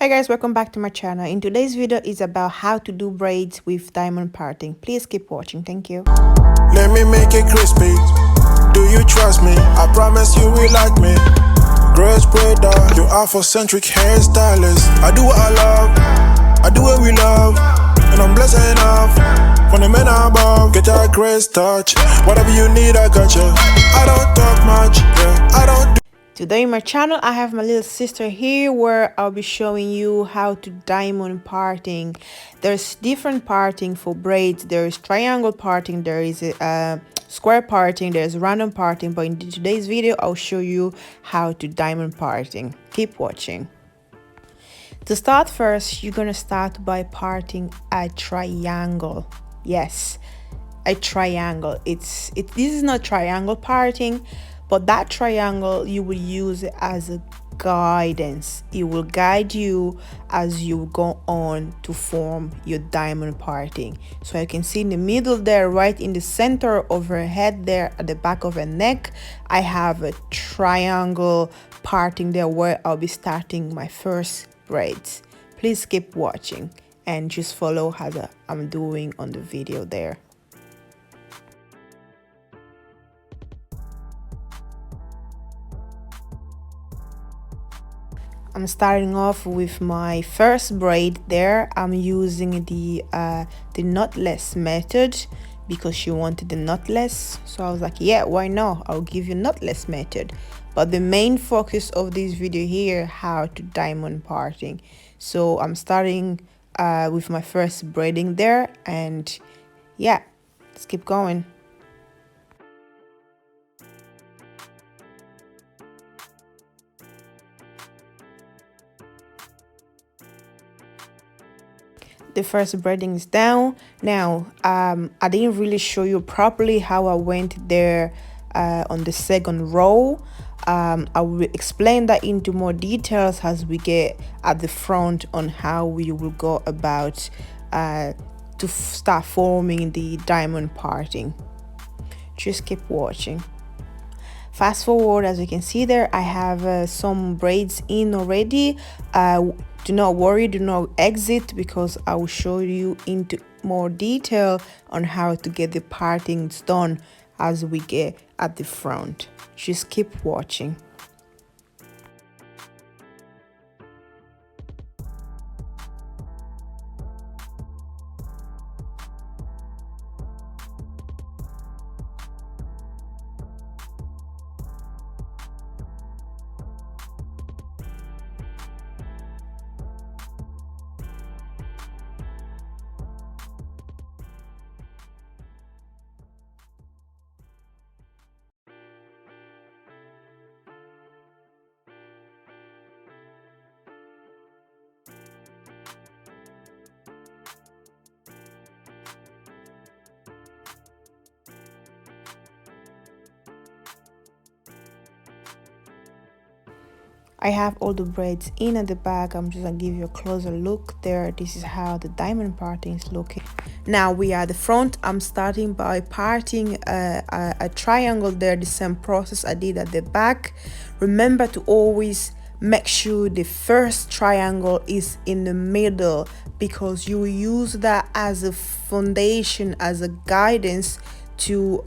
Hi guys, welcome back to my channel. In today's video is about how to do braids with diamond parting. Please keep watching. Thank you. Let me make it crispy. Do you trust me? I promise you will like me. Grace braider, you Afrocentric hairstylist. I do what I love, I do what we love, and I'm blessed enough from the men above. Get that grace touch, whatever you need, I got you. I don't talk much, yeah, I don't do. Today in my channel I have my little sister here where I'll be showing you how to diamond parting. There's different parting for braids. There is triangle parting, there is square parting, there's random parting, but in today's video I'll show you how to diamond parting. Keep watching. To start first, you're gonna start by parting a triangle. Yes, a triangle. This is not triangle parting, but that triangle you will use it as a guidance. It will guide you as you go on to form your diamond parting. So you can see in the middle there, right in the center of her head there at the back of her neck, I have a triangle parting there where I'll be starting my first braids. Please keep watching and just follow how I'm doing on the video there. I'm starting off with my first braid there. I'm using the knotless method because she wanted the knotless, so I was like, yeah, why not, I'll give you knotless method. But the main focus of this video here, how to diamond parting. So I'm starting with my first braiding there, and yeah, let's keep going. The first braiding is down. Now I didn't really show you properly how I went there on the second row. I will explain that into more details as we get at the front on how we will go about to start forming the diamond parting. Just keep watching. Fast forward, as you can see there, I have some braids in already. Do not worry, do not exit, because I will show you into more detail on how to get the partings done as we get at the front. Just keep watching. I have all the braids in at the back. I'm just gonna give you a closer look there. This is how the diamond parting is looking. Now we are at the front. I'm starting by parting a triangle there, the same process I did at the back. Remember to always make sure the first triangle is in the middle, because you will use that as a foundation, as a guidance to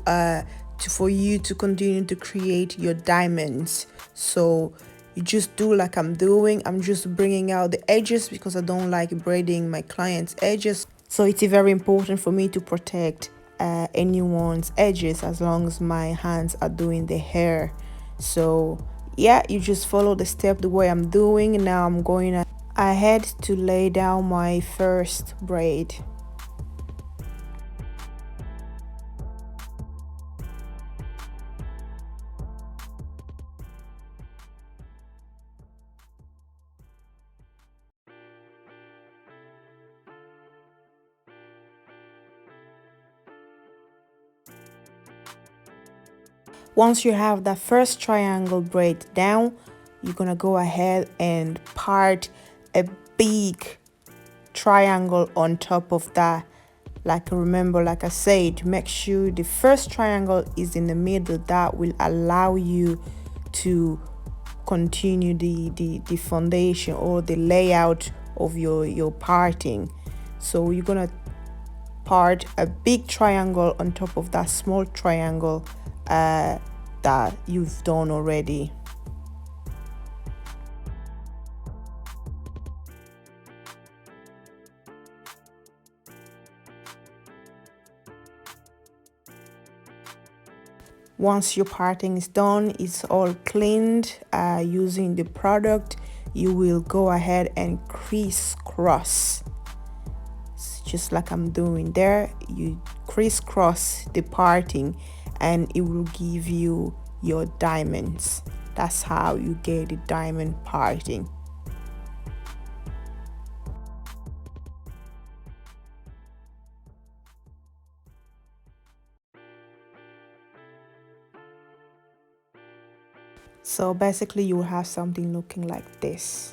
for you to continue to create your diamonds. So you just do like I'm doing. I'm just bringing out the edges because I don't like braiding my clients' edges. So it's very important for me to protect anyone's edges as long as my hands are doing the hair. So yeah, you just follow the step the way I'm doing. Now I'm going ahead to lay down my first braid. Once you have that first triangle braid down, you're gonna go ahead and part a big triangle on top of that. Like, remember, like I said, make sure the first triangle is in the middle. That will allow you to continue the foundation or the layout of your parting. So you're gonna part a big triangle on top of that small triangle that you've done already. Once your parting is done, it's all cleaned using the product, you will go ahead and crisscross. Just like I'm doing there, you crisscross the parting and it will give you your diamonds. That's how you get the diamond parting. So basically you will have something looking like this.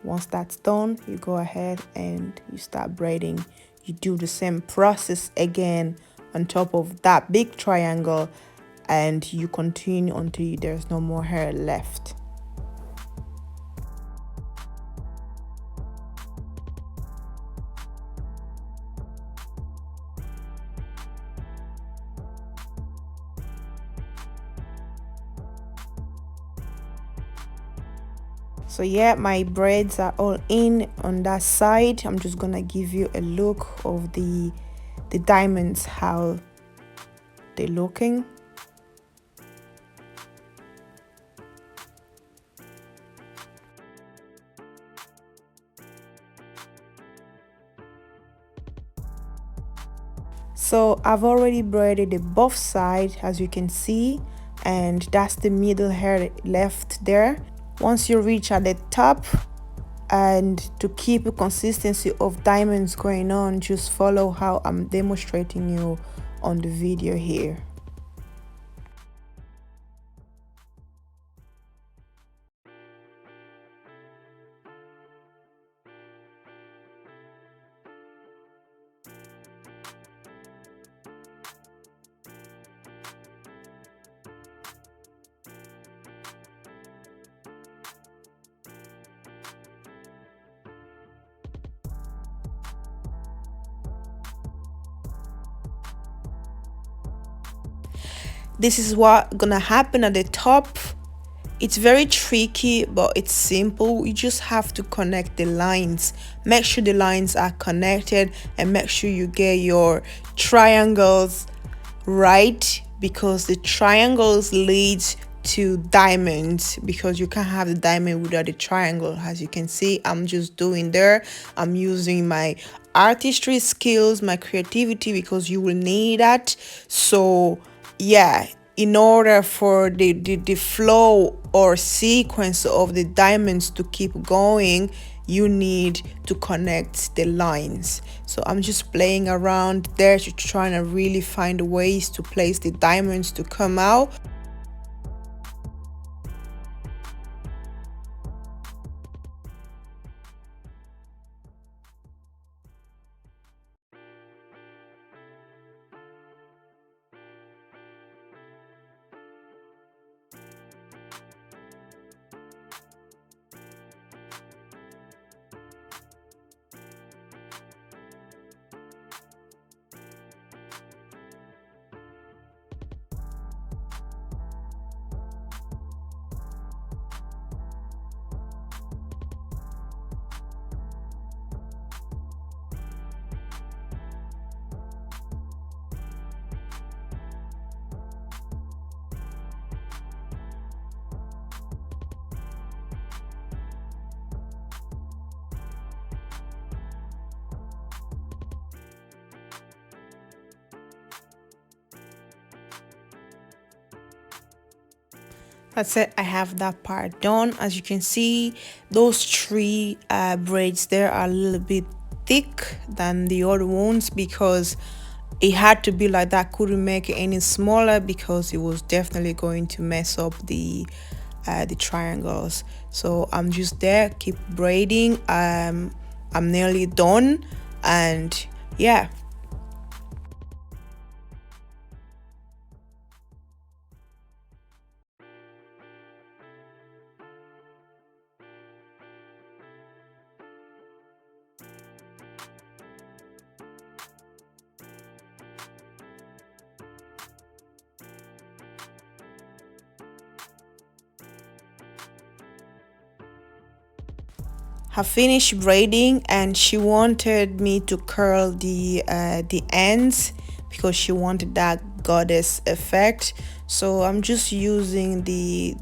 Once that's done, you go ahead and you start braiding. You do the same process again on top of that big triangle and you continue until there's no more hair left. So yeah, my braids are all in on that side. I'm just gonna give you a look of the diamonds, how they're looking. So I've already braided the both sides, as you can see, and that's the middle hair left there. Once you reach at the top, and to keep a consistency of diamonds going on, just follow how I'm demonstrating you on the video here. This is what gonna happen at the top. It's very tricky, but it's simple. You just have to connect the lines. Make sure the lines are connected and make sure you get your triangles right, because the triangles lead to diamonds, because you can't have the diamond without the triangle. As you can see, I'm just doing there. I'm using my artistry skills, my creativity, because you will need that. So yeah, in order for the flow or sequence of the diamonds to keep going, you need to connect the lines. So I'm just playing around there to trying to really find ways to place the diamonds to come out. That's it, I have that part done. As you can see, those three braids there are a little bit thick than the other ones, because it had to be like that. Couldn't make it any smaller because it was definitely going to mess up the triangles. So I'm just there, keep braiding. I'm nearly done, and yeah. have finished braiding, and she wanted me to curl the ends because she wanted that goddess effect. So I'm just using the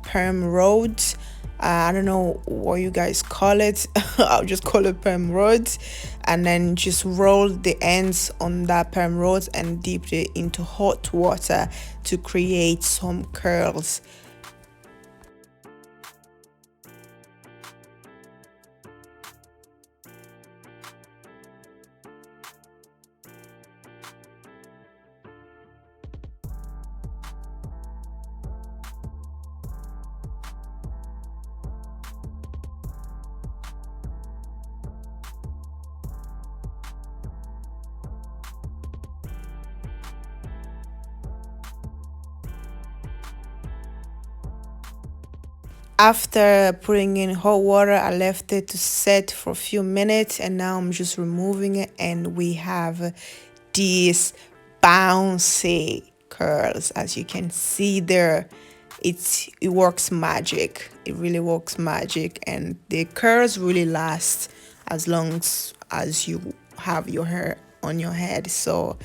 perm rods. I don't know what you guys call it. I'll just call it perm rods, and then just roll the ends on that perm rods and dip it into hot water to create some curls. After putting in hot water, I left it to set for a few minutes, and now I'm just removing it, and we have these bouncy curls. As you can see there, it works magic. It really works magic, and the curls really last as long as you have your hair on your head. So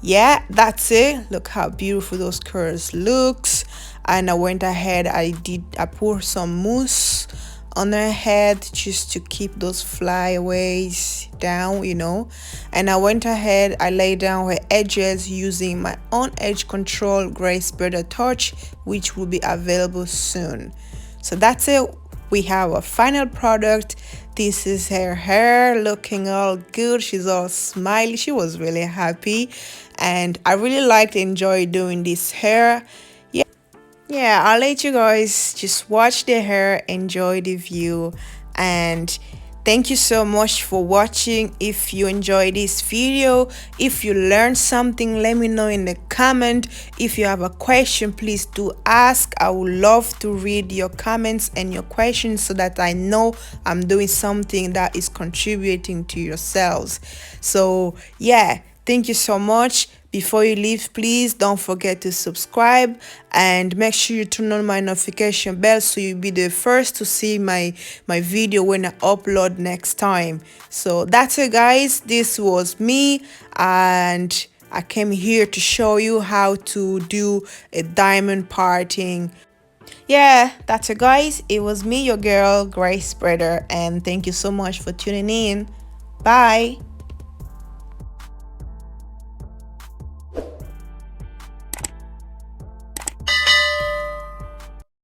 yeah, that's it. Look how beautiful those curls looks. And I went ahead, I poured some mousse on her head just to keep those flyaways down, you know. And I went ahead, I laid down her edges using my own edge control gray spreader touch, which will be available soon. So that's it. We have a final product. This is her hair looking all good. She's all smiley. She was really happy, and I really liked, enjoy doing this hair. Yeah, I'll let you guys just watch the hair, enjoy the view, and thank you so much for watching. If you enjoyed this video, if you learned something, let me know in the comment. If you have a question, please do ask. I would love to read your comments and your questions so that I know I'm doing something that is contributing to yourselves. So yeah, thank you so much. Before you leave, please don't forget to subscribe and make sure you turn on my notification bell so you'll be the first to see my video when I upload next time. So that's it, guys. This was me, and I came here to show you how to do a diamond parting. Yeah, that's it, guys. It was me, your girl Grace Spreader, and thank you so much for tuning in. Bye.